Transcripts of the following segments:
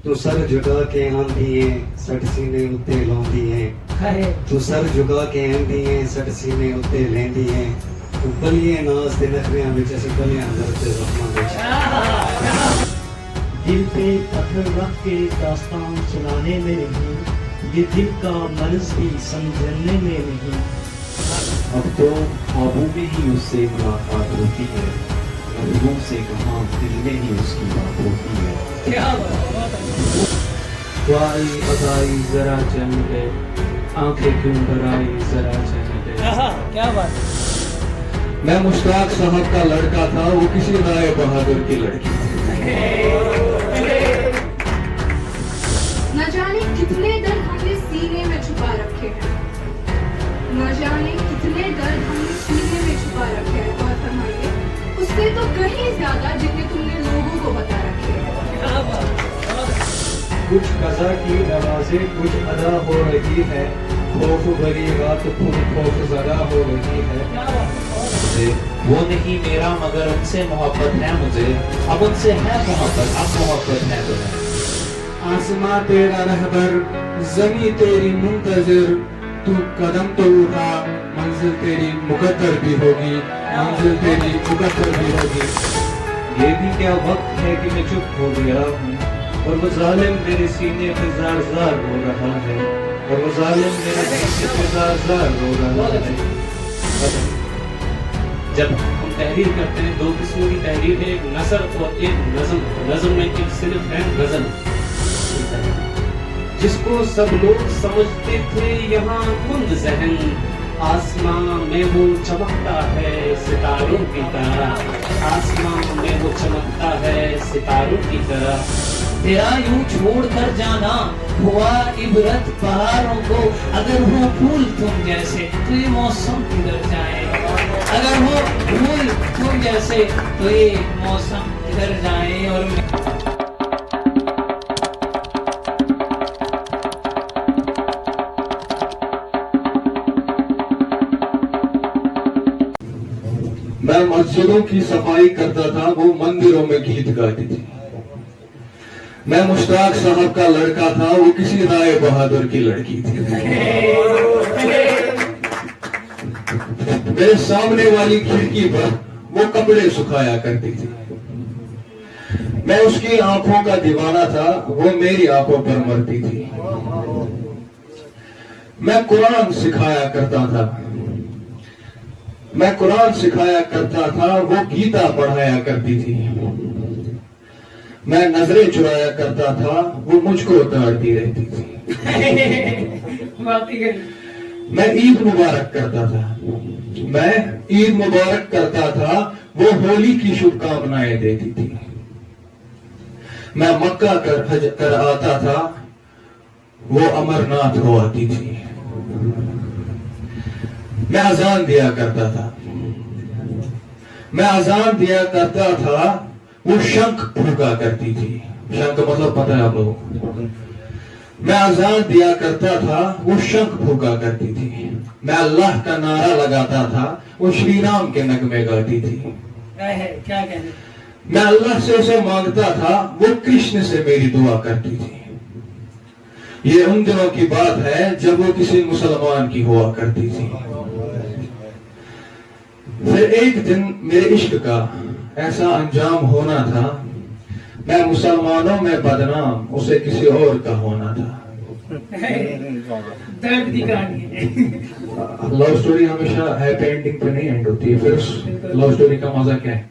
तू सर झुका के आंदी है सट सीने उत्ते लाउंदी है तू सर झुका के आंदी है सट सीने उत्ते लेंदी है तू बलिए नास ते नखरियां विच असी बलियां अंदर ते जख्मां विच दिल पे पत्थर रख के दास्तान सुनाने में नहीं, ये दिल का मर्ज भी समझने में नहीं। अब तो ख्वाबों में ही उससे मुलाकात होती है, लफ्ज़ों से कहाँ दिल में ही उसकी बात होती है। क्या वाई अदाई जरा चैन पे आंखें क्यों भराई जरा चैन पे। क्या बात। मैं मुश्ताक साहब का लड़का था, वो किसी राय बहादुर की लड़की थी। न जाने कितने दर्द हमने सीने में छुपा रखे हैं, न जाने कितने दर्द हमने सीने में छुपा रखे हैं। और फरमाइए उससे तो कहीं ज्यादा जितने तुमने लोगों को बता रखे हैं। कुछ कज़ा की नवाज़ें कुछ अदा हो रही है, खौफ भरी रात खुद खौफ ज़दा हो रही है। वो नहीं मेरा मगर उनसे मोहब्बत है मुझे, अब उनसे है मोहब्बत, अब मोहब्बत है तुम्हें। आसमां तेरा रहबर ज़मीं तेरी मुंतज़िर, तू कदम तो उठा मंजिल तेरी मुकद्दर भी होगी, मंजिल तेरी मुकद्दर भी होगी। ये भी क्या वक्त है कि मैं चुप हो गया हूँ और वो जालिम मेरे सीने पे ज़ार ज़ार रो रहा है, और वो जालिम मेरे सीने पे ज़ार ज़ार रो रहा है। जब हम तहरीर करते हैं दो किस्मों की तहरीर है, एक नसर और एक नज़म। नज़म में एक सिर्फ है गज़ल, जिसको सब लोग समझते थे यहाँ कुंद ज़हन, आसमां में वो चमकता है सितारों की तरह, आसमां में वो चमकता है सितारों की तरह। तेरा यूं छोड़ कर जाना हुआ इबरत बहारों को, अगर हो फूल तुम जैसे तो ये मौसम किधर जाए, अगर हो फूल तुम जैसे तो ये मौसम किधर जाए। और मैं मस्जिदों की सफाई करता था, वो मंदिरों में गीत गाती थी। मैं मुश्ताक साहब का लड़का था, वो किसी राय बहादुर की लड़की थी। मेरे सामने वाली खिड़की पर वो कपड़े सुखाया करती थी। मैं उसकी आंखों का दीवाना था, वो मेरी आंखों पर मरती थी। मैं कुरान सिखाया करता था, मैं कुरान सिखाया करता था, वो गीता पढ़ाया करती थी। मैं नजरें चुराया करता था, वो मुझको ताड़ती रहती थी। मैं ईद मुबारक करता था, मैं ईद मुबारक करता था, वो होली की शुभकामनाएं देती थी। मैं मक्का कर हज कर आता था, वो अमरनाथ हो आती थी। मैं अजान दिया करता था, मैं अजान दिया करता था, वो शंख फूका करती थी। शंख मतलब पता है आप लोगों को। मैं अजान दिया करता था, वो शंख फूका करती थी। मैं अल्लाह का नारा लगाता था, वो श्री राम के नगमे गाती थी। क्या कहने। मैं अल्लाह से उसे मांगता था, वो कृष्ण से मेरी दुआ करती थी। ये उन दिनों की बात है जब वो किसी मुसलमान की हुआ करती थी। फिर एक दिन मेरे इश्क का ऐसा अंजाम होना था, मैं मुसलमानों में बदनाम, उसे किसी और का होना था। दर्द की कहानी है। लव स्टोरी हमेशा हैप्पी एंडिंग पे नहीं एंड होती है, फिर उस लव स्टोरी का मजा क्या है?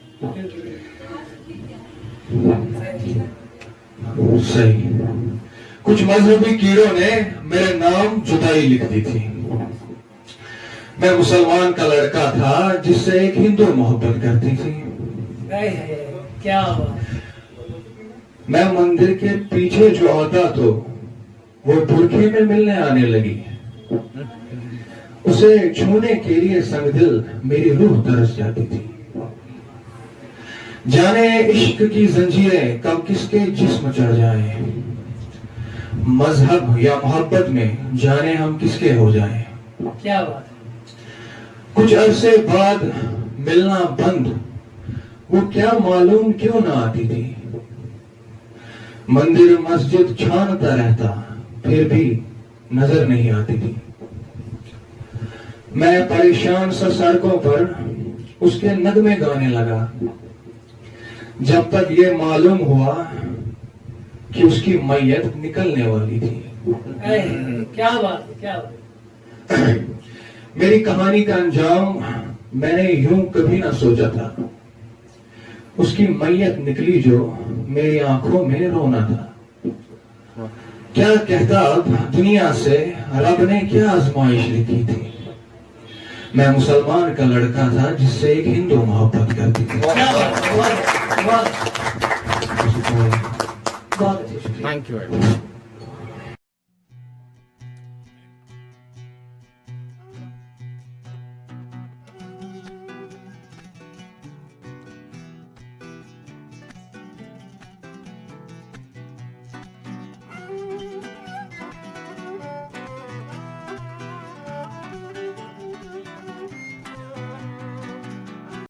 सही। कुछ मजहबी कीड़ों ने मेरे नाम जुदाई लिख दी थी। मैं मुसलमान का लड़का था, जिससे एक हिंदू मोहब्बत करती थी। क्या हुआ? मैं मंदिर के पीछे जो आता तो वो बुरखे में मिलने आने लगी। उसे छूने के लिए संगदिल मेरी रूह तरस जाती थी। जाने इश्क की जंजीरें कब किसके जिस्म चढ़ जाए, मजहब या मोहब्बत में जाने हम किसके हो जाए। क्या बात। कुछ अरसे बाद मिलना बंद, वो क्या मालूम क्यों ना आती थी। मंदिर मस्जिद छानता रहता, फिर भी नजर नहीं आती थी। मैं परेशान सा सड़कों पर उसके नगमे गाने लगा, जब तक ये मालूम हुआ कि उसकी मैयत निकलने वाली थी। क्या बात है, क्या बात है। मेरी कहानी का अंजाम मैंने यूं कभी ना सोचा था। उसकी मैयत निकली जो मेरी आंखों में रोना था। क्या कहता अब दुनिया से रब ने क्या आजमाइश लिखी थी। मैं मुसलमान का लड़का था जिससे एक हिंदू मोहब्बत करती थी। क्या बात है, बहुत अच्छी। Thank you very much.